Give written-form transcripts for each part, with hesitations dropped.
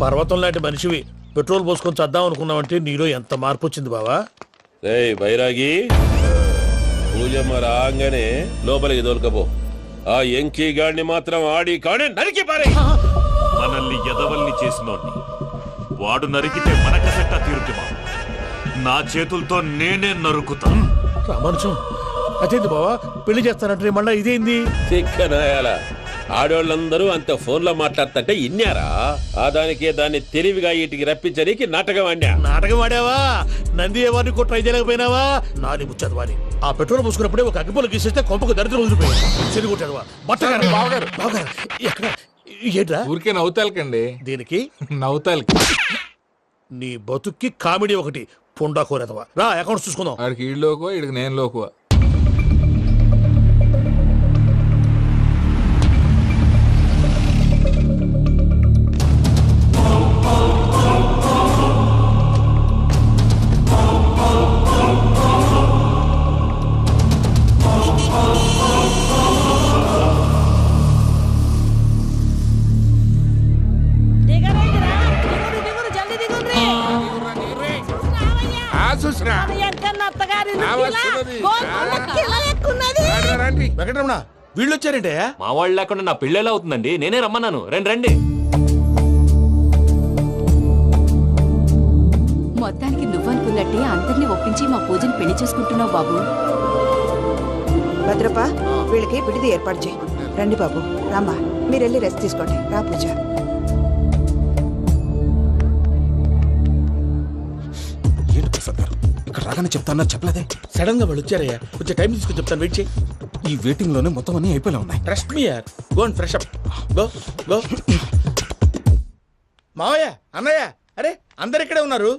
పర్వతం లాంటి మనిషివి పెట్రోల్ పోసుకొని చద్దాం అనుకున్నావంటే నీలో ఎంత మార్పు వచ్చింది బావా. బైరాగి పూజమ్మ రాగానే లోపలికి దొరకపో. ఆ ఎంకీ గాడిని మాత్రం ఆడి కాడే నరికి పారే. మనల్ని ఎదవల్ని చేసినోడ్ని వాడు నరికితే మనకసెట్ట తీరుతుమా? నా చేతులతో నేనే నరుకుతా. రామానుజం అదేంది బావా పెళ్లి చేస్తానంటే మళ్ళా ఇదేంది? తిక్కనాయాల ఆడోళ్ళందరూ అంత ఫోన్లో మాట్లాడుతుంటే ఇన్నారా? ఆ దానికే దాన్ని తెలివిగా ఇటుకి రప్పించడానికి నాటకం ఆడా. నాటకం ఆడావా? నంది ఎవరిని కూడా ట్రై చేయలేకపోయినావా? నాని ముచ్చదు వాని ఆ పెట్రోల్ పోసుకున్నప్పుడే ఒక అగ్గిపోలు గీసేస్తే కొంపకు దరిద్రం వదిలిపోయింది. చెరి కొట్టాడువా బట్టగారు బావగారు బావగారు ఎక్కడ ఏంట్రా? ఊరికే నవ్వుతాలకండి. దీనికి నవ్వుతాలకి నీ బతుక్కి కామెడీ ఒకటి పుండా కోరేదవా. రా అకౌంట్స్ చూసుకుందాం. ఆడికి ఈడులోకో ఇడికి నేను లోకువా. వెంకటరమణ వీళ్ళు వచ్చారంటే మా వాళ్ళు లేకుండా నా పెళ్ళేలా అవుతుందండి? నేనే రమ్మన్నాను. రండి రండి. మొత్తానికి నువ్వనుకున్నట్టే అందరినీ ఒప్పించి మా పూజని పెళ్లి చేసుకుంటున్నావు బాబు. భద్రప్ప వీళ్ళకి విడిది ఏర్పాటు చేయి. రండి బాబు రామ్మా మీరు వెళ్ళి రెస్ట్ తీసుకోండి. రా పూజ. ఏంటి ప్రసాద్ గారు ఇక్కడ రాగానే చెప్తాను చెప్పలేదే? సడన్ గా వాళ్ళు వచ్చారయ్యా. కొంచెం టైం తీసుకొని చెప్తాను. వెయిట్ చేయి. ఈ వెయిటింగ్ లోనే మొత్తం అన్ని అయిపోయినా ఉన్నాయి. ట్రస్ట్ మీ యార్. Go and fresh up. Go go. మావయ్య అన్నయ్య అరే అందరు ఇక్కడే ఉన్నారు.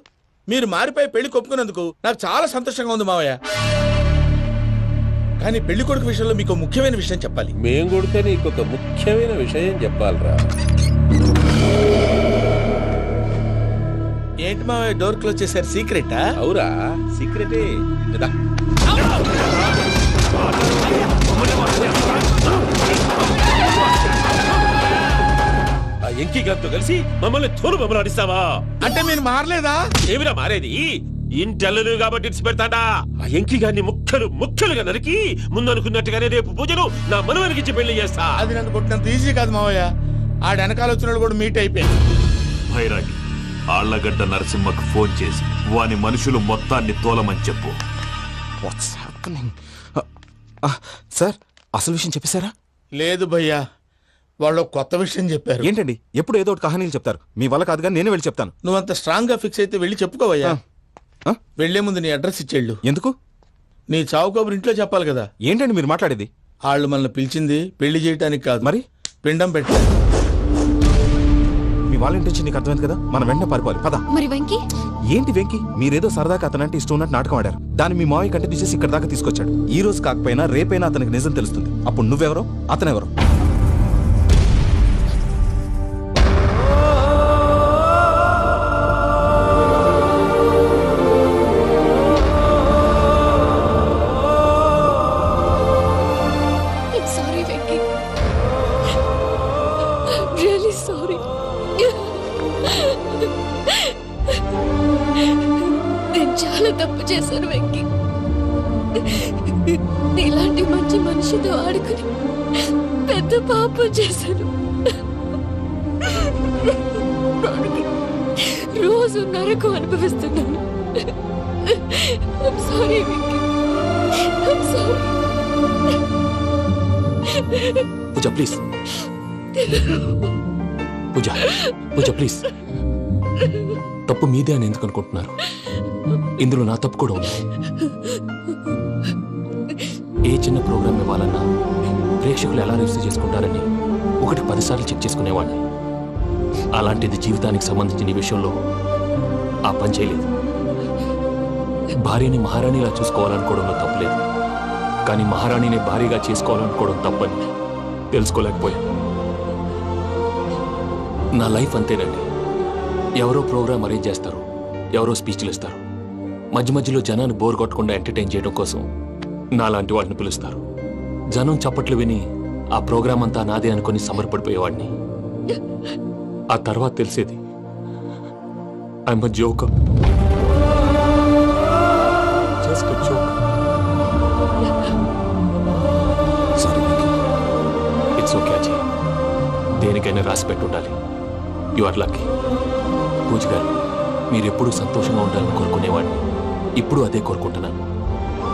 మీరు మారిపోయి పెళ్లి కొప్పుకున్నందుకు నాకు చాలా సంతోషంగా ఉంది మావయ్య. కానీ పెళ్లి కొడుకు విషయంలో మీకు ముఖ్యమైన విషయం చెప్పాలి. మేం కొడితే నీకు ఒక ముఖ్యమైన విషయం చెప్పాలరా. ఏంటి మావయ్య డోర్ క్లోజ్ చేశారు? సీక్రెటా? అవురా సీక్రెటే కదా. ఆ ఎంకీ గారితో కలిసి మమ్మల్ని తోలు బొమ్మలాడిస్తావా? అంటే మీరు మారలేదా? ఏమిరా మారేది? ఇంటల్లు కాబట్టి ఇడిచి పెడతాడా? ఆ ఎంకీ గారిని ముక్కలుగా నరికి ముందు అనుకున్నట్టుగానే రేపు పూజలు నా మనవనికిచ్చి పెళ్లి చేస్తా. అది నన్ను కొట్టినంత ఈజీ కాదు మావయ్య. ఆ వెనకాల వచ్చిన కూడా మీట్ అయిపోయింది. భైరాగి ఆళ్లగడ్డ నరసింహకు ఫోన్ చేసి వాని మనుషులు మొత్తాన్ని తోలమని చెప్పు. What's happening? సార్ అసలు విషయం చెప్పేశారా? లేదు భయ్యా, వాళ్ళు కొత్త విషయం చెప్పారు. ఏంటండి ఎప్పుడు ఏదో ఒకటి కహానీలు చెప్తారు. మీ వల్ల కాదుగా నేనే వెళ్ళి చెప్తాను. నువ్వంత స్ట్రాంగ్ గా ఫిక్స్ అయితే వెళ్ళి చెప్పుకోవయ్యా. వెళ్లే ముందు నీ అడ్రస్ ఇచ్చేళ్ళు. ఎందుకు? నీ చావు కబురు ఇంట్లో చెప్పాలి కదా. ఏంటండి మీరు మాట్లాడేది? వాళ్ళు మనల్ని పిలిచింది పెళ్లి చేయడానికి కాదు, మరి పిండం పెట్టాలి. మీ వాళ్ళ ఇంటెన్షన్ నీకు అర్థమైంది కదా. మనం వెంటనే పారిపోవాలి. పద. మరి వెంకీ? ఏంటి వెంకీ? మీరేదో సరదాగా అతనంటే ఇష్టం ఉన్నట్టు నాటకం ఆడారు. దాన్ని మీ మావయ్య కంటే తీసేసి ఇక్కడ దాకా తీసుకొచ్చాడు. ఈ రోజు కాకపోయినా రేపైనా అతనికి నిజం తెలుస్తుంది. అప్పుడు నువ్వెవరో అతనెవరో. చాలా తప్పు చేశాను వెంకీ. ఇలాంటి మంచి మనిషితో ఆడుకుని పెద్ద పాపం చేశాను. రోజు నరకం అనుభవిస్తున్నాను. Sorry Venky, sorry. Pooja please. Pooja please. తప్పు మీదే అని ఎందుకు అనుకుంటున్నారు? ఇందులో నా తప్పు కూడా ఉంది. ఏ చిన్న ప్రోగ్రామ్ ఇవ్వాలన్నా ప్రేక్షకులు ఎలా రిసీవ్ చేసుకుంటారని 1-10 సార్లు చెక్ చేసుకునేవాడిని. అలాంటిది జీవితానికి సంబంధించిన ఈ విషయంలో ఆ పని చేయలేదు. భార్యని మహారాణిలా చూసుకోవాలనుకోవడంలో తప్పులేదు, కానీ మహారాణిని భార్యగా చేసుకోవాలనుకోవడం తప్పని తెలుసుకోలేకపోయాను. నా లైఫ్ అంతేనండి. ఎవరో ప్రోగ్రామ్ అరేంజ్ చేస్తారు, ఎవరో స్పీచ్లు ఇస్తారు, మధ్య మధ్యలో జనాన్ని బోర్ కొట్టకుండా ఎంటర్టైన్ చేయడం కోసం నాలాంటి వాడిని పిలుస్తారు. జనం చప్పట్లు విని ఆ ప్రోగ్రామ్ అంతా నాదే అనుకుని సమర్పడిపోయేవాడిని. ఆ తర్వాత తెలిసేది I'm a joker, just a joker. It's okay Ajay, దేనికైనా రాసి పెట్టి ఉండాలి. You are lucky. పూజ గారు, మీరు ఎప్పుడూ సంతోషంగా ఉండాలని కోరుకునేవాడిని. ఇప్పుడు అదే కోరుకుంటున్నాను.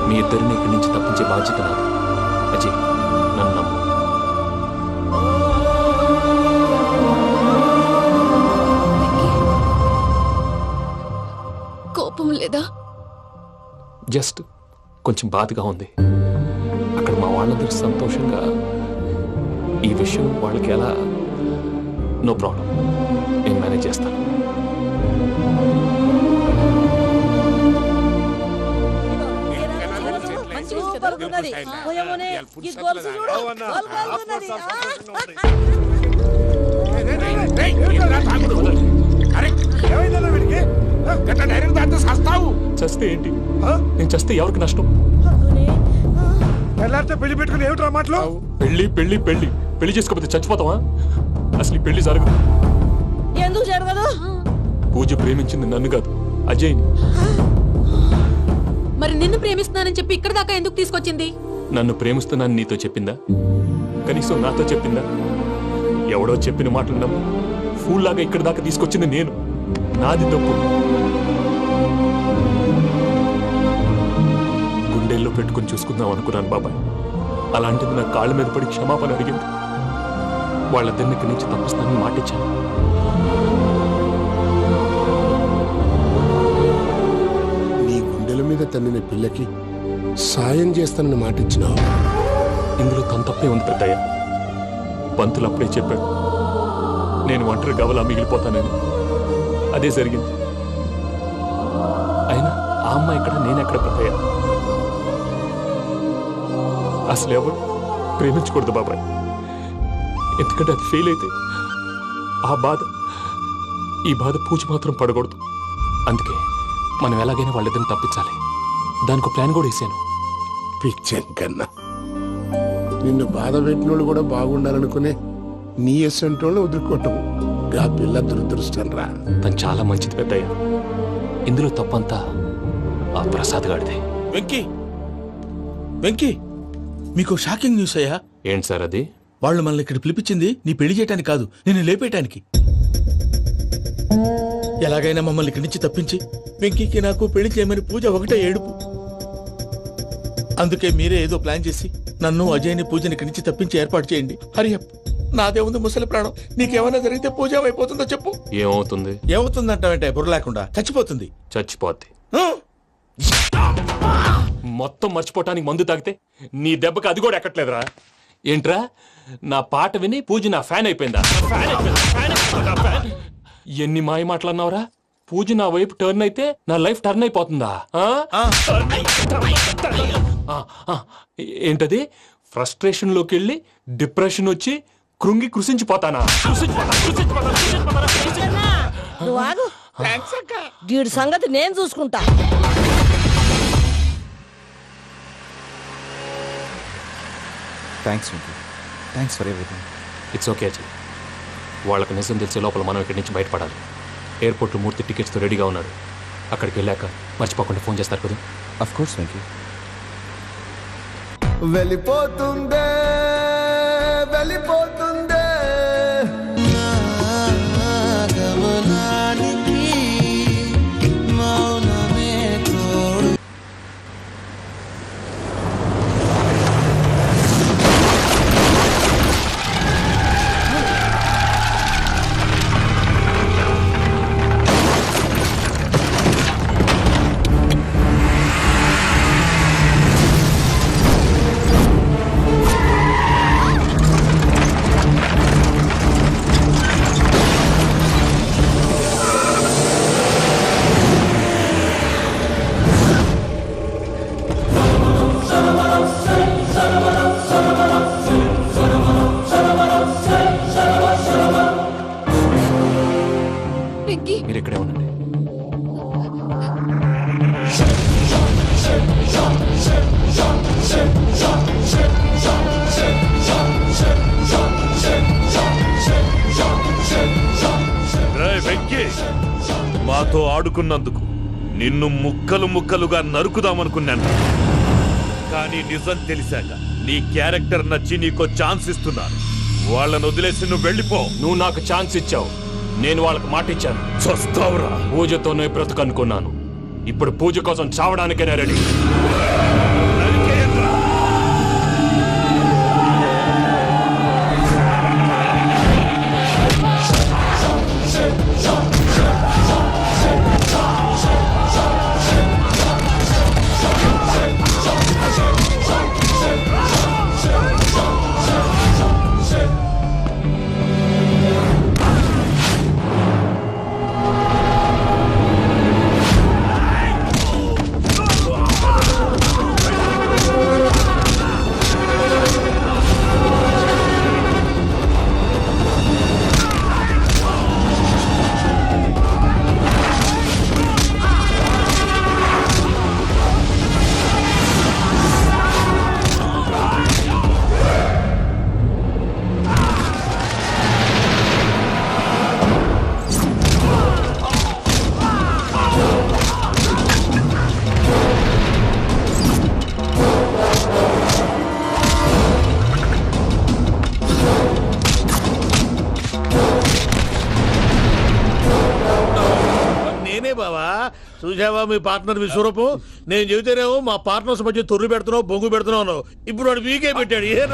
మీ ఇద్దరిని ఇక్కడి నుంచి తప్పించే బాధ్యత నాది. అజయ్, నన్ను నమ్ము. కోపం లేదా? జస్ట్ కొంచెం బాధగా ఉంది. అక్కడ మా వాళ్ళందరూ సంతోషంగా, ఈ విషయం వాళ్ళకి ఎలా? నో ప్రాబ్లం, నేను మేనేజ్ చేస్తాను. చస్తే ఏంటి? నేను చస్తే ఎవరికి నష్టం? పెళ్లి పెట్టుకుని ఏమిట్రా మాటలు? పెళ్లి పెళ్లి పెళ్లి పెళ్లి చేసుకోకపోతే చచ్చిపోతావా? అసలు ఈ పెళ్లి జరగదు. ఎందుకు జరగదు? పూజ ప్రేమించింది నన్ను కాదు, అజయ్ని. మరి నిన్ను ప్రేమిస్తున్నానని చెప్పి ఇక్కడ దాకా ఎందుకు తీసుకొచ్చింది? నన్ను ప్రేమిస్తున్నాను నీతో చెప్పిందా? కనీసం నాతో చెప్పిందా? ఎవడో చెప్పిన మాటలు నమ్ము ఫూల్ లాగా ఇక్కడ దాకా తీసుకొచ్చింది నేను. నాది తప్పు. గుండెల్లో పెట్టుకుని చూసుకుందాం అనుకున్నాను బాబాయ్. అలాంటిది నా కాళ్ళ మీద పడి క్షమాపణ అడిగింది. వాళ్ళిద్దరిని ఇక్కడి నుంచి తప్పిస్తానని మాటిచ్చాను. నీ గుండెల మీద తన్నిన పిల్లకి సాయం చేస్తానని మాటిచ్చినావు. ఇందులో తన తప్పే ఉంది పెద్దయ్య. పంతులు అప్పుడే చెప్పాడు, నేను ఒంటరి గవలా మిగిలిపోతానని. అదే జరిగింది. అయినా ఆ అమ్మాయి ఎక్కడ, నేనెక్కడ పెద్దయ్య? అసలు ఎవరు ప్రేమించకూడదు బాబాయ్. ఎందుకంటే అది ఫెయిల్ అయితే ఆ బాధ, ఈ బాధ పూజ మాత్రం పడకూడదు. అందుకే మనం ఎలాగైనా వాళ్ళిద్దరిని తప్పించాలి. దానికి ప్లాన్ కూడా వేసాను. పిచ్చం కన్నా నిన్ను బాధ పెట్టినోళ్ళు కూడా బాగుండాలనుకునే నీ ఎస్సంటోళ్ళు వదులుకోవటం ఆ పిల్ల దురదృష్టం రా. తను చాలా మంచిది పెద్దయ్య. ఇందులో తప్పంతా ఆ ప్రసాద్ గాడిదే. వెంకీ, వెంకీ, మీకు షాకింగ్ న్యూస్ అయ్యా. ఏంటి సార్ అది? వాళ్ళు మనల్ని ఇక్కడ పిలిపించింది నీ పెళ్లి చేయడానికి కాదు, నిన్ను లేపేయటానికి. ఎలాగైనా మమ్మల్ని ఇక్కడి నుంచి తప్పించి వెంకీకి నాకు పెళ్లి చేయమని పూజ ఒకటే ఏడుపు. అందుకే మీరే ఏదో ప్లాన్ చేసి నన్ను అజయ్ని పూజని ఇక్కడి నుంచి తప్పించి ఏర్పాటు చేయండి. హరియప్, నాదే ఉంది ముసలి ప్రాణం. నీకేమైనా జరిగితే పూజ ఏమైపోతుందో చెప్పు. ఏమవుతుంది? ఏమవుతుందంటావంటే బుర్ర లేకుండా చచ్చిపోతుంది. చచ్చిపోద్ది. ఆ? మొత్తం మర్చిపోవటానికి మందు తాగితే నీ దెబ్బకి అది కూడా ఎక్కట్లేదురా. ఏంట్రా, నా పాట విని పూజ నా ఫ్యాన్ అయిపోయిందా? ఎన్ని మాయ మాటలన్నావురా? పూజ నా వైపు టర్న్ అయితే నా లైఫ్ టర్న్ అయిపోతుందా? ఏంటది? ఫ్రస్ట్రేషన్ లోకి వెళ్ళి డిప్రెషన్ వచ్చి కృంగి కృషించిపోతానా? వీడి సంగతి నేను చూసుకుంటా. Thanks Venky, thanks for everything. It's okay Ajay. వాళ్ళకి నిజం తెలిసే లోపల మనం ఇక్కడి నుంచి బయటపడాలి. ఎయిర్పోర్ట్లో మూర్తి టికెట్స్తో రెడీగా ఉన్నాడు. అక్కడికి వెళ్ళాక మర్చిపోకుండా ఫోన్ చేస్తారు కదా. Of course Venky. వెళ్ళిపోతుందే వెళ్ళిపోతుందే గమనానికి మౌనమే తోడు. మీరు ఇక్కడే ఉండండి. రేయ్ వెంకీ, మాతో ఆడుకున్నందుకు నిన్ను ముక్కలు ముక్కలుగా నరుకుదామనుకున్నాను. కానీ నిజం తెలిసాక నీ క్యారెక్టర్ నచ్చి నీకో ఛాన్స్ ఇస్తున్నాను. వాళ్ళను వదిలేసి నువ్వు వెళ్ళిపో. నువ్వు నాకు ఛాన్స్ ఇచ్చావు, నేను వాళ్ళకి మాట ఇచ్చాను. చస్తావురా. పూజతోనే బ్రతుకనుకున్నాను, ఇప్పుడు పూజ కోసం చావడానికైనా రెడీ. బావా చూసావా మీ పార్ట్నర్ విశ్వరూపం? నేను చెబితేనేమో మా పార్ట్నర్స్ మధ్య తొర్రు పెడుతున్నావు, బొంగు పెడుతున్నావు. ఇప్పుడు వాడు వీకే పెట్టాడు. ఏ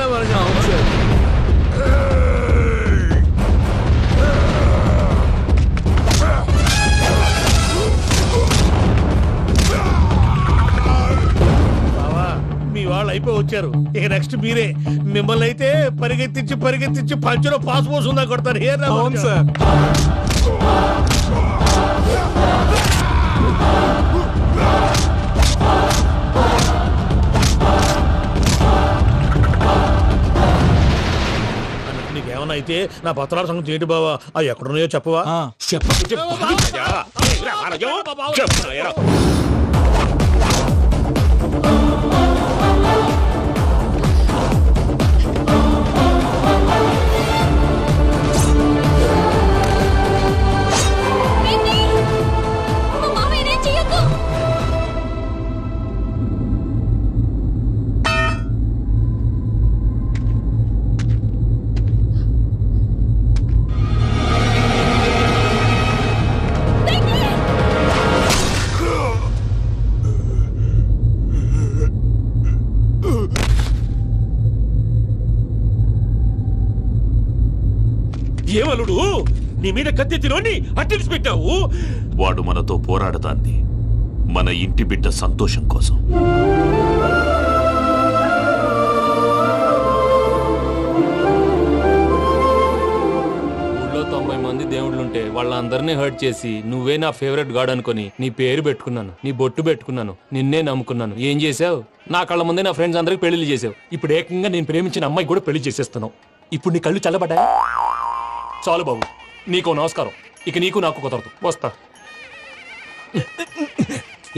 బావా మీ వాళ్ళు అయిపోయి వచ్చారు, ఇక నెక్స్ట్ మీరే. మిమ్మల్ని అయితే పరిగెత్తించి పరిగెత్తించి పంచులో పాస్ పోసుందా కొడతారు. ఏ సార్ నీకేమన్నా అయితే నా పత్రాల సంగతి ఏంటి బావా? అవి ఎక్కడున్నాయో చెప్పవా? ఏమలుడు నీ మీద కత్తెత్తిలోని అట్టెలిసి పెట్టావు. వాడు మనతో పోరాడతాంది మన ఇంటి బిడ్డ సంతోషం కోసం. ఊళ్ళో 90 మంది దేవుళ్ళుంటే వాళ్ళందరినీ హర్ట్ చేసి నువ్వే నా ఫేవరెట్ గాడ్ అనుకుని నీ పేరు పెట్టుకున్నాను, నీ బొట్టు పెట్టుకున్నాను, నిన్నే నమ్ముకున్నాను. ఏం చేసావు? నా కళ్ళ ముందే నా ఫ్రెండ్స్ అందరికి పెళ్లి చేసావు. ఇప్పుడు ఏకంగా నేను ప్రేమించిన అమ్మాయి కూడా పెళ్లి చేసేస్తున్నావు. ఇప్పుడు నీ కళ్ళు చల్లబడ్డాయా? చాలు బాబు, నీకు నమస్కారం. ఇక నీకు నాకు కుదరదు, వస్తా.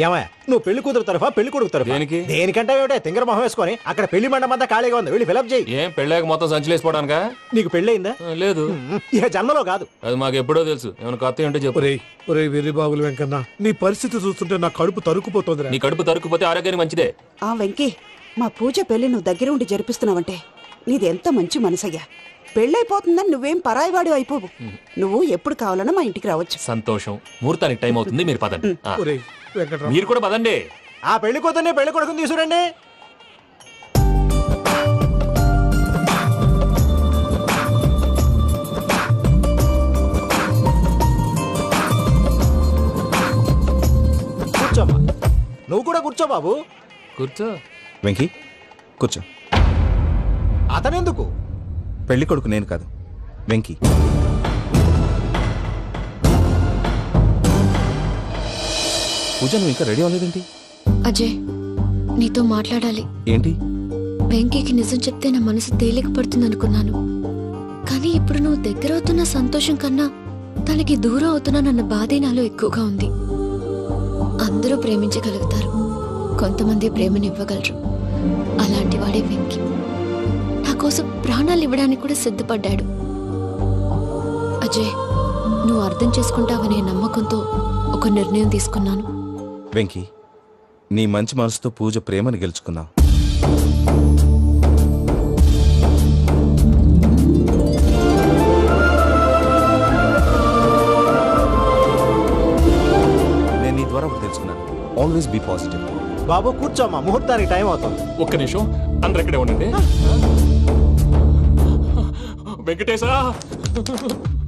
ఏమయ్య, నువ్వు పెళ్లి కూతురు తరఫా పెళ్లి కొడుకు తరఫా? దేనికి? దేనికంటే ఏమిటే తింగర మొహం వేసుకొని అక్కడ పెళ్లి మండపం అంతా ఖాళీగా ఉంది, వెళ్ళి ఫిలప్ చేయి. ఏం పెళ్ళాక మొత్తం సంచలేసిపోవడానికా? నీకు పెళ్ళయిందా? లేదు. ఇక జన్మలో కాదు. అది మాకు ఎప్పుడో తెలుసు. ఏమైనా కొత్త ఏంటో చెప్పు. ఒరే వెర్రి బాబులు వెంకన్న, నీ పరిస్థితి చూస్తుంటే నా కడుపు తరుక్కుపోతుంది. నీ కడుపు తరుక్కుపోతే ఆరోగ్యానికి మంచిదే. ఆ వెంకీ, మా పూజ పెళ్లి నువ్వు దగ్గర ఉండి జరిపిస్తున్నావంటే నీది ఎంత మంచి మనసయ్యా. పెళ్ళైపోతుందని నువ్వేం పరాయివాడి అయిపోవు. నువ్వు ఎప్పుడు కావాలన్నా మా ఇంటికి రావచ్చు. సంతోషం. ముహూర్తానికి టైం అవుతుంది, మీరు పదండి. మీరు కూడా పదండి. ఆ పెళ్లి కూతుర్ని పెళ్లి కొడుకుని తీసుకురండి. కూర్చోమ్మా. నువ్వు కూడా కూర్చో బాబు. కూర్చో. వెంకీ కూర్చో. అతనెందుకు? పెళ్లి కొడుకు నేను కాదు, వెంకీ. పూజ, నువ్వు ఇంకా రెడీ అవ్వలేదేంటి? అజయ్, నీతో మాట్లాడాలి. ఏంటి? వెంకీకి నిజం చెప్తే నా మనసు తేలిక పడుతుంది అనుకున్నాను. కానీ ఇప్పుడు నువ్వు దగ్గర అవుతున్న సంతోషం కన్నా తనకి దూరం అవుతున్నానన్న బాధే నాలో ఎక్కువగా ఉంది. అందరూ ప్రేమించగలుగుతారు, కొంతమంది ప్రేమనివ్వగలరు. అలాంటి వాడే వెంకీ. నా కోసం ప్రాణాలు ఇవ్వడానికి కూడా సిద్ధపడ్డాడు. అజయ్, నువ్వు అర్థం చేసుకుంటావనే నమ్మకంతో ఒక నిర్ణయం తీసుకున్నాను. వెంకీ, నీ మంచి మనసుతో పూజ ప్రేమని గెలుచుకుందాం. నేను నీ ద్వారా ఒకటి తెలుసుకున్నాను. Always be positive. బాబు కూర్చోమ్మా, ముహూర్తానికి టైం అవుతుంది. ఒక్క నిమిషం, అందరు ఇక్కడే ఉండండి. వెంకటేశా,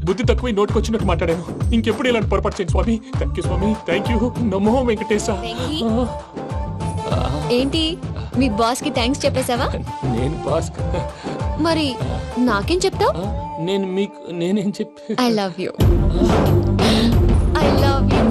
బుద్ధి తక్కువ నోటికొచ్చినట్టు మాట్లాడాను. ఇంకెప్పుడు ఇలాంటి పొరపాటు చేయండి స్వామి. థ్యాంక్ యూ స్వామి, థ్యాంక్ యూ. నమో వెంకటేశా. ఏంటి మీ బాస్ కి థ్యాంక్స్ చెప్పేశావా? నేను బాస్ మరి నాకేం చెప్తావు? నేను మీకు నేనేం చెప్పి I love you. I love you.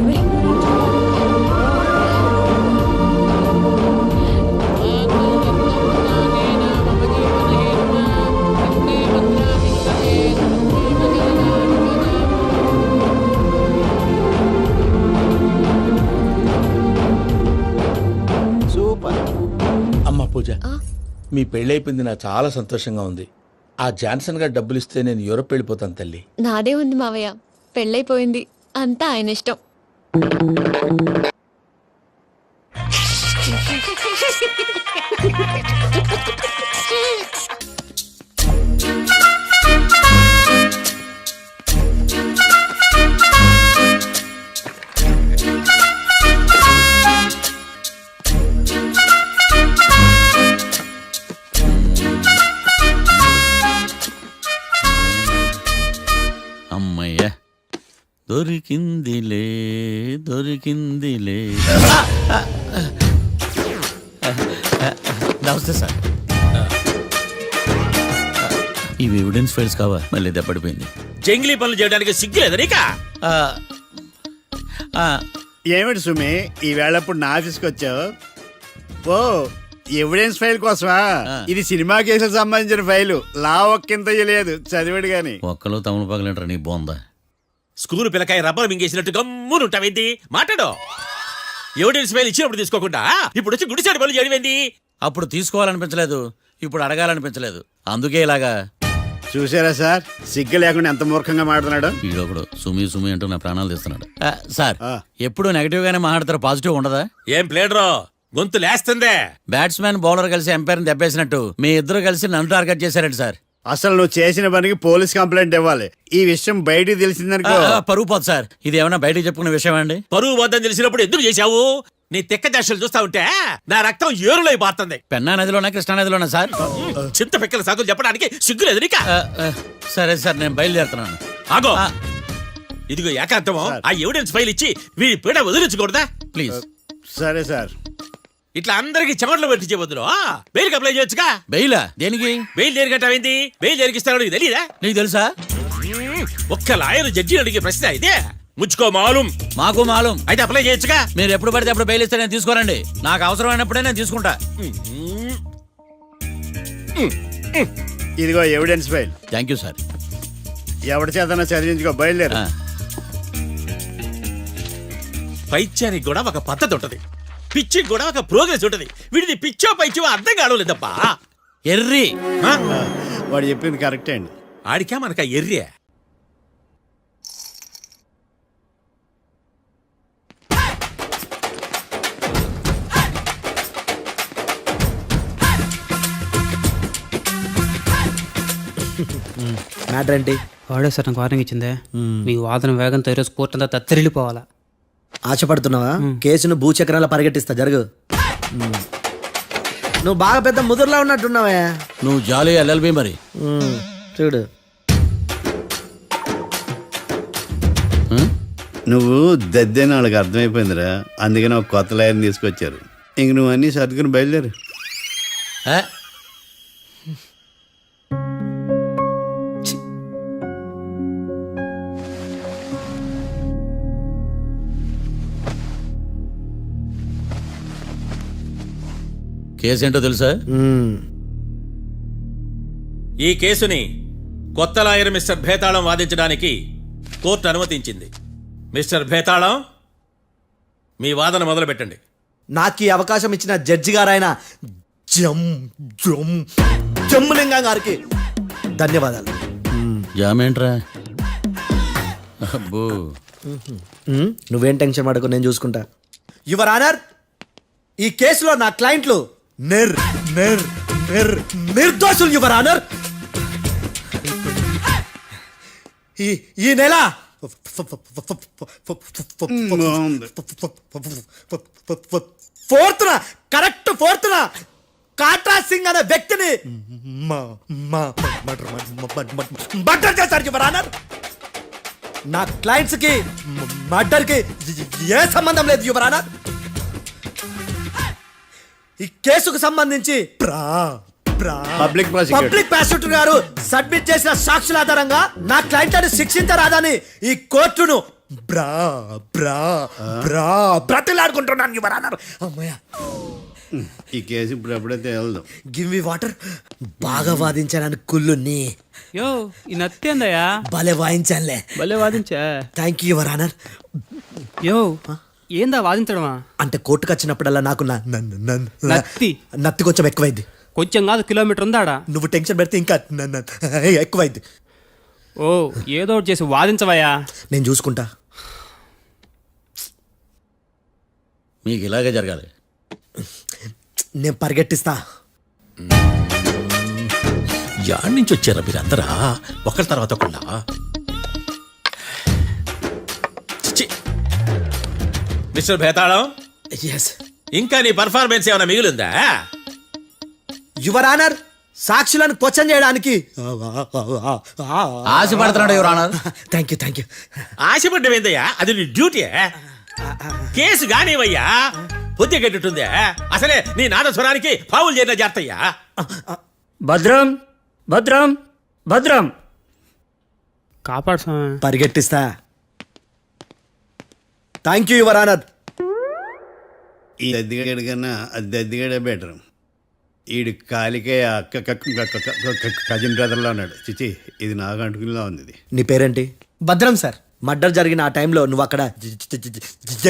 Super. అమ్మ పూజ, మీ పెళ్ళైపోయింది, నాకు చాలా సంతోషంగా ఉంది. ఆ జాన్సన్ గారు డబ్బులు ఇస్తే నేను యూరోప్ వెళ్ళిపోతాను తల్లి. నాదే ఉంది మావయ్య, పెళ్ళైపోయింది, అంతా ఆయన ఇష్టం. అమ్మయ్య, దొరికిందిలే దొరికిందిలే. నమస్తే సార్. ఇవి ఎవిడెన్స్ ఫైల్స్ కావా? మళ్ళీ దెబ్బడిపోయింది. జంగిలీ పనులు చేయడానికి సిగ్గులేదు నీకా? ఏమిటి సుమి, ఈ వేళప్పుడు నా ఆఫీస్కి వచ్చావు? ఓ, ఎవిడెన్స్ ఫైల్ కోసమా? ఇది సినిమా కేసులకు సంబంధించిన ఫైలు. లా ఒక్కింత లేదు, చదివాడు గాని. ఒక్కలో తమలు పగలంటారు నీ బోందా. School పిల్లకాయ rubber మింగేసినట్టు గమ్మునుంటావేంది? మాట్లాడు. ఎవిడెన్స్ ఫైల్ ఇచ్చినప్పుడు తీసుకోకుండా ఇప్పుడు వచ్చి గుడిసాడు పనులు చేయడమేంది? అప్పుడు తీసుకోవాలనిపించలేదు, ఇప్పుడు అడగాలనిపించలేదు, అందుకే ఇలాగా. చూసారా సార్, సిగ్గు లేకుండా ఎంత మూర్ఖంగా మాట్లాడుతున్నాడు. వీడొకడు సుమి సుమి అంటూ నా ప్రాణాలు తీస్తున్నాడు. సార్, ఎప్పుడు నెగటివ్ గానే మాట్లాడతారు, పాజిటివ్ ఉండదా? ఏం ప్లేడరో గొంతు లేస్తుందే. బ్యాట్స్మెన్ బౌలర్ కలిసి ఎంపైర్ని దెబ్బేసినట్టు మీ ఇద్దరు కలిసి నన్ను టార్గెట్ చేశారండి సార్. అసలు నువ్వు చేసిన పనికి పోలీస్ కంప్లైంట్ ఇవ్వాలి. ఈ విషయం బయటికి తెలిసిందనుకో పరువు పోదు సార్. ఇది ఏమైనా బయటికి చెప్పుకునే విషయం అండి? పరువు వద్దని తెలిసినప్పుడు ఎందుకు చేశావు? నీ తెక్క దశలు చూస్తా ఉంటే నా రక్తం ఏరులై పారుతుంది. పెన్నా నదిలోనా కృష్ణా నదిలోనా సార్? చింత పిక్కల సాకులు చెప్పడానికి సిగ్గులేదు నీకా? సరే సార్, నేను బయలుదేరుతున్నాను. ఆగో, ఇదిగో ఏకాంతమో ఆ ఎవిడెన్స్ ఫైల్ ఇచ్చి వీడి పీడ వదిలించకూడదా? ప్లీజ్. సరే సార్. ఇట్లా అందరికి చెమటలు పెట్టించే బదులు బెయిల్కి అప్లై చేయొచ్చుగా. బెయిలా? దేనికి? బెయిల్ దేనికంటావేంది? బెయిల్ దేనికిస్తానో నీకు తెలీదా? నీకు తెలుసా? ఒక్క లాయర్ జడ్జి అడిగే ప్రశ్న ఇదే. ముచ్చుకో మాలూం. మాకు మాలూం. అయితే అప్లై చేయొచ్చుగా. మీరు ఎప్పుడు పడితే అప్పుడు బెయిల్ ఇస్తే నేను తీసుకోరండి. నాకు అవసరమైనప్పుడే నేను తీసుకుంటా. ఇదిగో evidence file. Thank you sir. ఎవరి చేతనా చదివించుకో, బయలుదేరు. పైత్యానికి కూడా ఒక పద్ధతి ఉంటది, పిచ్చికి కూడా ఒక ప్రోగ్రెస్ ఉంటది. వీడిది పిచ్చో పైచో అర్థం కావలేదప్పా. ఎర్రి. వాడు చెప్పింది కరెక్టే అండి. ఆడికా మనక ఎర్రే. మ్యాటర్ ఏంటి? వాడే సార్ నాకు వార్నింగ్ ఇచ్చిందే. మీ వాదన వేగంతో ఈరోజు కోర్టు అంతా తత్తరిల్లిపోవాలా. ఆశపడుతున్నావా? కేసును భూచక్రాల పరిగెట్టిస్తా, జరుగు. నువ్వు బాగా పెద్ద ముదురులా ఉన్నట్టున్నావే. నువ్వు జాలి ఎల్ఎల్బి మరి. చూడు, నువ్వు దద్దేని వాళ్ళకి అర్థమైపోయిందిరా, అందుకని ఒక కొత్త లాయర్ని తీసుకొచ్చారు. ఇంక నువ్వు అన్నీ సర్దుకుని బయలుదేరు. కేసు ఏంటో తెలుసా? ఈ కేసుని కొత్త లాయర్ మిస్టర్ భేతాళం వాదించడానికి కోర్టు అనుమతించింది. మిస్టర్ భేతాళం, మీ వాదన మొదలు పెట్టండి. నాకు ఈ అవకాశం ఇచ్చిన జడ్జి గారైన జమ్ములింగం గారికి ధన్యవాదాలు. జామేంట్రా? అబ్బో నువ్వేం టెన్షన్ పడకు, నేను చూసుకుంటా. యువర్ ఆనర్, ఈ కేసులో నా క్లయింట్లు నిర్దోషులు యువర్ ఆనర్. ఈ నెల ఫోర్త్న కాట్రా సింగ్ అనే వ్యక్తిని మర్డర్ చేశారు యువర్ ఆనర్. నా క్లయింట్స్ కి మర్డర్ కి ఏ సంబంధం లేదు యువర్ ఆనర్. ఈ కేసుకు సంబంధించి పబ్లిక్ ప్రాసిక్యూటర్ గారు సబ్మిట్ చేసిన సాక్షుల ఆధారంగా నా క్లయింట్లను శిక్షించరాదని ఈ కోర్టును బ్రతిలాడుకుంటున్నాను యువర్ ఆనర్. అమ్మయ్య, ఈ కేసు ఇప్పుడు ఎప్పుడైతే వెళ్దాం. Give me water. బాగా వాదించాను కుళ్ళుని. యో ఈ నత్తేందయ్యా? భలే వాయించానులే. భలే వాదించా. Thank you your honour. యో ఏందా వాదించడమా? అంటే కోర్టుకు వచ్చినప్పుడల్లా నాకు నత్తి కొంచెం ఎక్కువైంది. కొంచెం కాదు, కిలోమీటర్ ఉందాడా. నువ్వు టెన్షన్ పెడితే ఇంకా ఎక్కువైంది. ఓ ఏదో ఒకటి చేసి వాదించవయ్యా. నేను చూసుకుంటా. మీకు ఇలాగే జరగాలి. నేను పరిగెట్టిస్తా. యాడ్ నుంచి వచ్చారా మీరందరా ఒకరి తర్వాత ఒకళ్ళ? మిస్టర్ భేతాళం, ఇంకా నీ పర్ఫార్మెన్స్ ఏమైనా మిగిలిందా? యువర్ ఆనర్, సాక్షులను క్వశ్చన్ చేయడానికి ఆశపడుతున్నాడు యువర్ ఆనర్. Thank you. ఆశపడ్డం ఏందయ్యా? అది నీ డ్యూటీ. కేసు గానివయ్యా, బుద్ధి గట్టుందే. అసలే నీ నాదస్వరానికి పావులు చేరిన జాగ్రత్తయ్యా. భద్రం భద్రం భద్రం కాపాడు. పరిగెట్టిస్తా. Thank you your honour. ఈ దద్దిగాడి కన్నా అది దద్దిగాడే బెటర్. ఈడు కాలికే కజిన్ బ్రదర్లో ఉన్నాడు. చిచి, ఇది నాకు అంటుకునిలా ఉంది. ఇది నీ పేరేంటి? భద్రం సార్. మర్డర్ జరిగిన ఆ టైంలో నువ్వు అక్కడ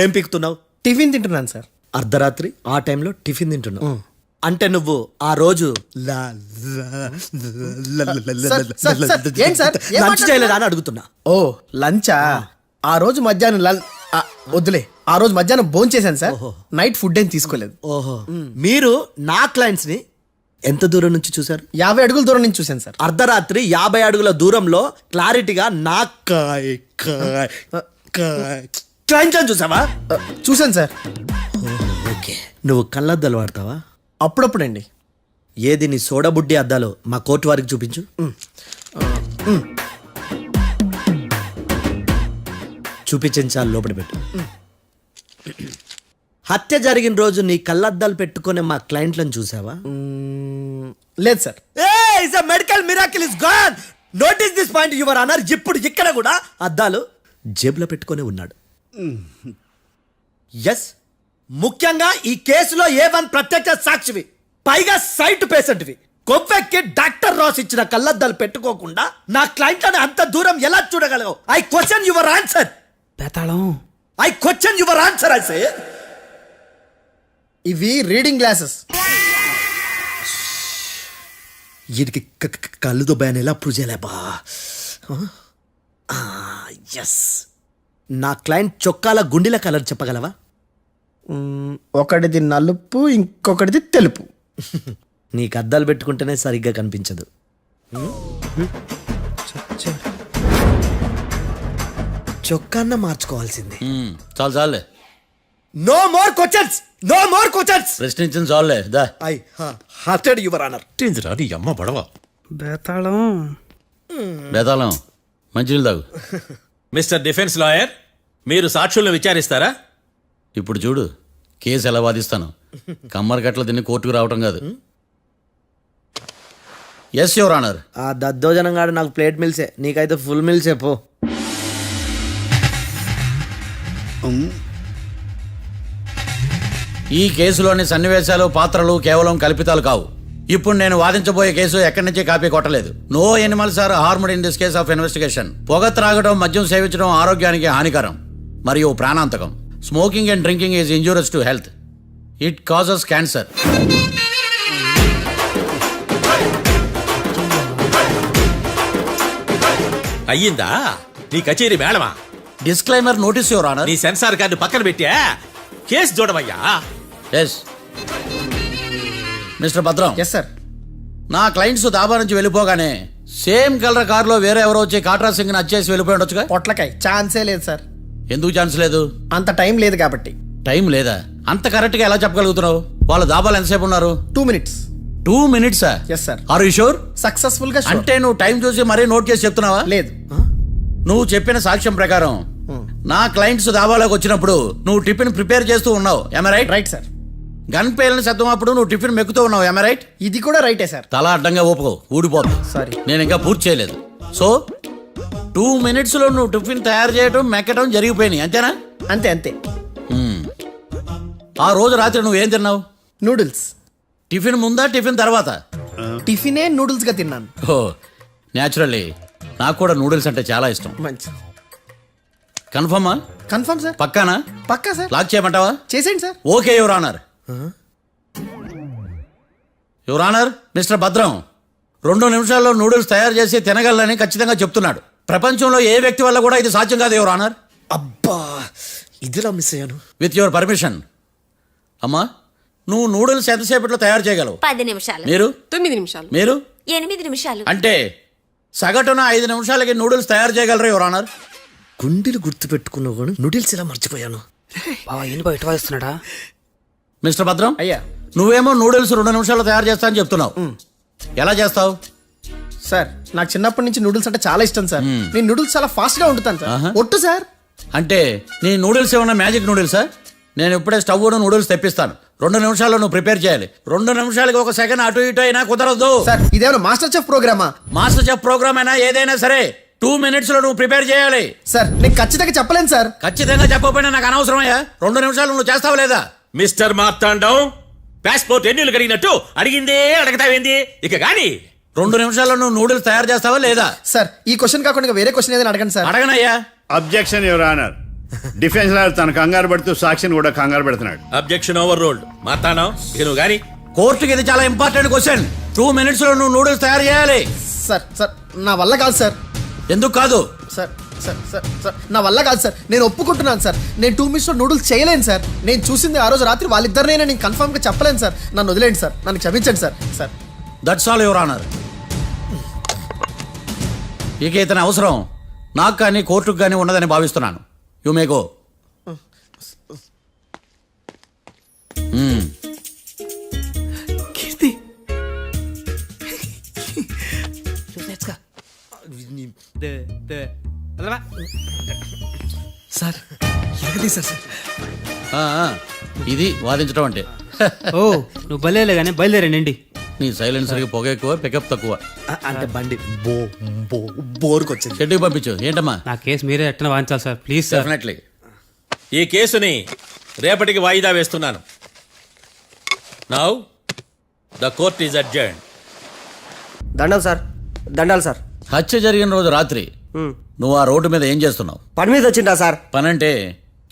ఏం పీకుతున్నావు? టిఫిన్ తింటున్నాను సార్. అర్ధరాత్రి ఆ టైంలో టిఫిన్ తింటున్నావు అంటే నువ్వు ఆ రోజు లంచ్ చేయలేదా అని అడుగుతున్నా. ఓ లంచా? ఆ రోజు మధ్యాహ్నం వద్దులే, ఆ రోజు మధ్యాహ్నం భోంచేశాను సార్. నైట్ ఫుడ్ ఏం తీసుకోలేదు. ఓహో, మీరు నా క్లయింట్స్ ని ఎంత దూరం నుంచి చూసారు? 50 అడుగుల దూరం నుంచి చూశాను సార్. అర్ధరాత్రి 50 అడుగుల దూరంలో క్లారిటీగా నా క్లయింట్స్ అని చూసావా? చూశాను సార్. ఓకే, నువ్వు కళ్ళద్దాలు వాడతావా? అప్పుడప్పుడండి. ఏది నీ సోడబుడ్డి అద్దాలు మా కోర్టు వారికి చూపించు. చూపించాలి, లోపల పెట్టు. హత్య జరిగిన రోజు నీ కళ్ళద్దాలు పెట్టుకునే మా క్లయింట్లను చూసావా? లేదు sir. Medical miracle is gone. Notice this point your honour. ఇప్పుడు ఇక్కడ కూడా అద్దాలు జేబులో పెట్టుకొని ఉన్నాడు. ఎస్, ముఖ్యంగా ఈ కేసులో A1 ప్రత్యక్ష సాక్షివి, పైగా సైట్ పేషెంట్వి. కొవ్వెక్కి డాక్టర్ రాస్ ఇచ్చిన కళ్ళద్దాలు పెట్టుకోకుండా నా క్లయింట్లను అంత దూరం ఎలా చూడగలవు? I question your answer. బేతాళం, I question your answer. I say ఇవి రీడింగ్ గ్లాసెస్. వీటికి కళ్ళు దుబ్బాయని ఎలా ప్రూవ్ చేయలేబా? ఎస్, నా క్లయింట్ చొక్కాల గుండెల కలర్ చెప్పగలవా? ఒకటిది నలుపు, ఇంకొకటిది తెలుపు. నీకు అద్దాలు పెట్టుకుంటేనే సరిగ్గా కనిపించదు. చొక్కాన్న మార్చుకోవాల్సింది. చాలు చాలులే. No more questions, no more questions. ప్రశ్నించిన చాలులే. దా ఐ హార్టెడ్ యువర్ ఆనర్. నీ అమ్మ పడవ. బేతాళం బేతాళం, మంచినీళ్ళు తాగు. మిస్టర్ డిఫెన్స్ లాయర్, మీరు సాక్షులను విచారిస్తారా? ఇప్పుడు చూడు కేసు ఎలా వాదిస్తాను. కమ్మరి గట్ల తిని కోర్టుకు రావటం కాదు. Yes your honour. ఆ దద్దోజనం గాడు నాకు ప్లేట్ మిల్సే, నీకైతే ఫుల్ మిల్సే పో. ఈ కేసులోని సన్నివేశాలు, పాత్రలు కేవలం కల్పితాలు కావు. ఇప్పుడు నేను వాదించబోయే కేసు ఎక్కడి నుంచి కాపీ కొట్టలేదు. No animals are harmed in this case of investigation. పొగ త్రాగడం, మద్యం సేవించడం ఆరోగ్యానికి హానికరం మరియు ప్రాణాంతకం. Smoking and drinking is injurious to health. It causes cancer. అయ్యిందా? నీ కచేరీ మేడమా? Disclaimer notice your honour. నీ సెన్సార్ కార్డు పక్కన పెట్టా కేసు చూడవయ్యా. Yes mister Bhadram. Yes sir. నా క్లయింట్స్ దాబా నుంచి వెళ్ళిపోగానే సేమ్ కలర్ కారులో వేరే ఎవరో వచ్చి కాట్రా సింగ్ వచ్చేసి వెళ్ళిపోయి ఉండొచ్చుగా. పొట్లకాయ ఛాన్సే లేదు సార్. ఎందుకు ఛాన్స్ లేదు? అంత టైం లేదు కాబట్టి. టైం లేదా? అంత కరెక్ట్ గా ఎలా చెప్పగలుగుతున్నావు? వాళ్ళ దాబాలు ఎంతసేపు ఉన్నారు? 2 minutes. 2 minutes? Yes sir. Are you sure? Successful గా అంటే నువ్వు టైం చూసి మరీ నోట్ చేసి చెప్తున్నావా? లేదు. నువ్వు చెప్పిన సాక్ష్యం ప్రకారం నా క్లయింట్స్ దాబాలోకి వచ్చినప్పుడు నువ్వు టిఫిన్ ప్రిపేర్ చేస్తూ ఉన్నావు. రైట్? Right sir. గన్ పేలిన శబ్దం అప్పుడు నువ్వు టిఫిన్ మెక్కుతూ ఉన్నావు. రైట్? ఇది కూడా రైటే సార్. తల అడ్డంగా ఊపుకో, ఊడిపోదు. సారీ, నేను ఇంకా పూర్తి చేయలేదు. సో 2 minutes లో నువ్వు టిఫిన్ తయారు చేయడం మెక్కడం జరిగిపోయినాయి, అంతేనా? అంతే అంతే. ఆ రోజు రాత్రి నువ్వు ఏం తిన్నావు? నూడిల్స్. టిఫిన్ ముందా టిఫిన్ తర్వాత? టిఫినే నూడిల్స్ గా తిన్నాను. ఓ న్యాచురల్లీ నాకు కూడా నూడిల్స్ అంటే చాలా ఇష్టం. మంచి. కన్ఫర్మా? Confirm sir. పక్కానా? పక్కా సార్. లాక్ చేయమంటావా? చేసేయండి sir. Okay your honour. Your honour, mister Bhadram 2 నిమిషాల్లో నూడిల్స్ తయారు చేసి తినగలని ఖచ్చితంగా చెప్తున్నాడు. ప్రపంచంలో ఏ వ్యక్తి వల్ల కూడా ఇది సాధ్యం కాదు యువర్ ఆనర్. అబ్బా, ఇదిలా మిస్ అయ్యాను. With your permission. అమ్మా, నువ్వు నూడిల్స్ ఎంతసేపట్లో తయారు చేయగలవు? 10 నిమిషాలు. మీరు? 9 నిమిషాలు. మీరు? 8 నిమిషాలు. అంటే సగటున 5 నిమిషాలకి నూడిల్స్ తయారు చేయగలరు యువర్ ఆనర్. గుండెలు గుర్తు పెట్టుకున్నావు కానీ నూడిల్స్ ఇలా మర్చిపోయాను. బావా ఏంటి బయట వాయిస్తున్నాడా? మిస్టర్ భద్రం, అయ్యా, నువ్వేమో నూడిల్స్ 2 నిమిషాల్లో తయారు చేస్తా అని చెప్తున్నావు. ఎలా చేస్తావు? సార్ నాకు చిన్నప్పటి నుంచి నూడిల్స్ అంటే చాలా ఇష్టం సార్. నేను నూడిల్స్ చాలా ఫాస్ట్ గా వండుతాను సార్. ఒట్టు సార్. అంటే నీ నూడిల్స్ ఏమన్నా మ్యాజిక్ నూడిల్సా? నేను ఇప్పుడే స్టవ్ నూడిల్స్ తెప్పిస్తాను. 2 నిమిషాల్లో నువ్వు ప్రిపేర్ చేయాలి. 2 నిమిషాలకి 1 సెకండ్ అటు ఇటు అయినా కుదరదు. సార్ ఇదేమైనా మాస్టర్ చెఫ్ ప్రోగ్రామా? మాస్టర్ చెఫ్ ప్రోగ్రామ్ అయినా ఏదైనా సరే 2 minutes లో నువ్వు ప్రిపేర్ చేయాలి. సార్ నేను ఖచ్చితంగా చెప్పలేను సార్. ఖచ్చితంగా చెప్పకపోయినా నాకు అనవసరమయ్యా. 2 నిమిషాలు నువ్వు చేస్తావు లేదా? మిస్టర్ మార్తాండం, పాస్పోర్ట్ ఎన్నిళ్ళు కడిగినట్టు అడిగిందే అడగతావేంది? ఇక గాని 2 నిమిషాల్లో నువ్వు నూడిల్స్ తయారు చేస్తావా లేదా? సార్ ఈ క్వశ్చన్ కాకుండా వేరే క్వశ్చన్ ఏదైనా అడగండి సార్. అడగనయ్యా. Objection your honour. Defence lawyer తన కంగారు పడుతూ సాక్షిని కూడా కంగారు పెడుతున్నాడు. Objection over ruled. మార్తాండం, ఇక నువ్వు గాని. కోర్టుకి ఇది చాలా ఇంపార్టెంట్ క్వశ్చన్. 2 minutes లో నువ్వు నూడిల్స్ తయారు చేయాలి. సార్ సార్ నా వల్ల కాదు సార్. ఎందుకు కాదు? సార్ సార్ సార్ సార్ నా వల్ల కాదు సార్. నేను ఒప్పుకుంటున్నాను సార్. నేను 2 minutes లో నూడిల్స్ చేయలేను సార్. నేను చూసింది ఆ రోజు రాత్రి వాళ్ళిద్దరినైనా నేను కన్ఫర్మ్ గా చెప్పలేను సార్. నన్ను వదిలేండి సార్. నన్ను క్షమించండి sir. Sir that's all your honour. ఇక ఇతని అవసరం నాకు కానీ కోర్టుకు కానీ ఉన్నదని భావిస్తున్నాను. You may go. Keerthi sir sir. ఇది వాదించడం అంటే. ఓ నువ్వు బయలుదేరలే కానీ బయలుదేరండి. నీ సైలెన్సర్కి పొగ ఎక్కువ, పికప్ తక్కువ. అంటే బండి బోర్కి వచ్చింది. షెడ్యూల్ పంపించు. ఏంటమ్మా? నా కేసు మీరే ఎట్టన వాయించాలి సార్, ప్లీజ్ సార్. డెఫినెట్లీ. ఈ కేసుని రేపటికి వాయిదా వేస్తున్నాను. Now the court is adjourn. దండాలు సార్. దండాలు సార్. హత్య జరిగిన రోజు రాత్రి నువ్వు ఆ రోడ్డు మీద ఏం చేస్తున్నావు? పని మీద వచ్చిందా సార్? పని అంటే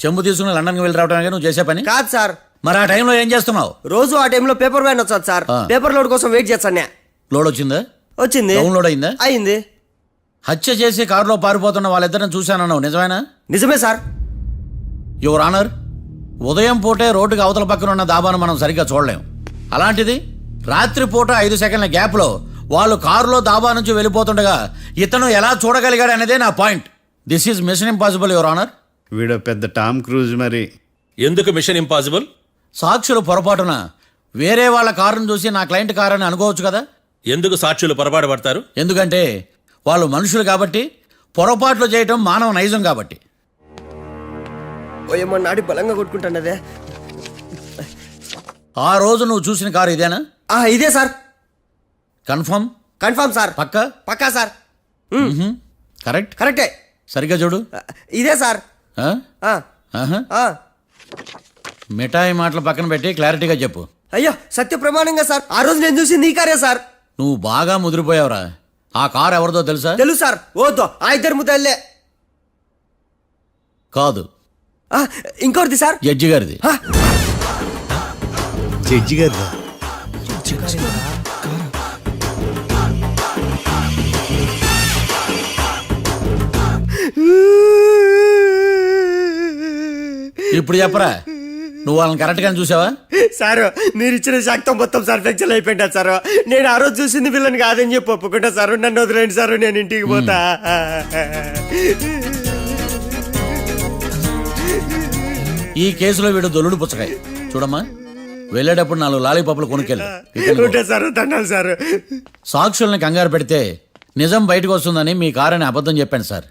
చెంబు తీసుకుని లండన్కి వెళ్ళి రావడానికి నువ్వు చేసే పని కాదు సార్. మరి ఆ టైంలో ఏం చేస్తున్నావు? రోజు ఆ టైంలో పేపర్ వ్యాన్ వచ్చాది సార్. పేపర్ లోడ్ కోసం వెయిట్ చేస్తాను. లోడ్ వచ్చిందా? వచ్చింది. డౌన్లోడ్ అయిందా? అయింది. హత్య చేసి కారులో పారిపోతున్న వాళ్ళిద్దరిని చూశానన్నావు, నిజమేనా? నిజమే సార్. యువర్ ఆనర్, ఉదయం పూటే రోడ్డుకి అవతల పక్కన ఉన్న దాబాను మనం సరిగ్గా చూడలేం. అలాంటిది రాత్రి పూట 5 సెకండ్ల గ్యాప్లో వాళ్ళు కారులో దాబా నుంచి వెళ్ళిపోతుండగా ఇతను ఎలా చూడగలిగాడు అనేదే నా point. This is mission impossible your honour. వీడో పెద్ద టామ్ క్రూజ్. మరి ఎందుకు మిషన్ ఇంపాసిబుల్? సాక్షులు పొరపాటున వేరే వాళ్ళ కారును చూసి నా క్లయింట్ కారు అని అనుకోవచ్చు కదా. ఎందుకు సాక్షులు పొరపాటు పడతారు? ఎందుకంటే వాళ్ళు మనుషులు కాబట్టి, పొరపాట్లు చేయటం మానవ నైజం కాబట్టి. ఏమో నాడి బలంగా కొట్టుకుంటానదే. ఆ రోజు నువ్వు చూసిన కారు ఇదేనా? ఇదే sir. Confirm? Confirm sir. Pakka? Pakka sir. Correct? కరెక్టే. సరిగ్గా చూడు. ఇదే సార్. మిఠాయి మాటలు పక్కన పెట్టి క్లారిటీగా చెప్పు. అయ్యో సత్య ప్రమాణంగా సార్, ఆ రోజు నేను చూసింది ఈ కారే సార్. నువ్వు బాగా ముదిరిపోయావురా. ఆ కారు ఎవరిదో తెలుసా? తెలుసు సార్. ఓదో ఆ ఇద్దరు ముద్దల్లే. కాదు, ఇంకోటిది సార్. జడ్జి గారిది. జడ్జి గారిదా? ఇప్పుడు చెప్పరా, నువ్వు వాళ్ళని కరెక్ట్ గా చూసావా? సారు మీరు ఇచ్చిన శాక్తం మొత్తం సర్ఫెక్చల్ అయిపోయింటా సారు. నేను ఆ రోజు చూసింది వీళ్ళని కాదని చెప్పి ఒప్పుకుంటా సారు. నన్ను వదిలేండి సారు, నేను ఇంటికి పోతా. ఈ కేసులో వీడు దొల్లుడు పుచ్చకాయ. చూడమ్మా, వెళ్ళేటప్పుడు 4 లాలీపాపులు కొనుక్కెళ్ళు. ఉంటా సారు, దండాలు సారు. సాక్షుల్ని కంగారు పెడితే నిజం బయటకు వస్తుందని మీ కారని అబద్ధం చెప్పాను సార్.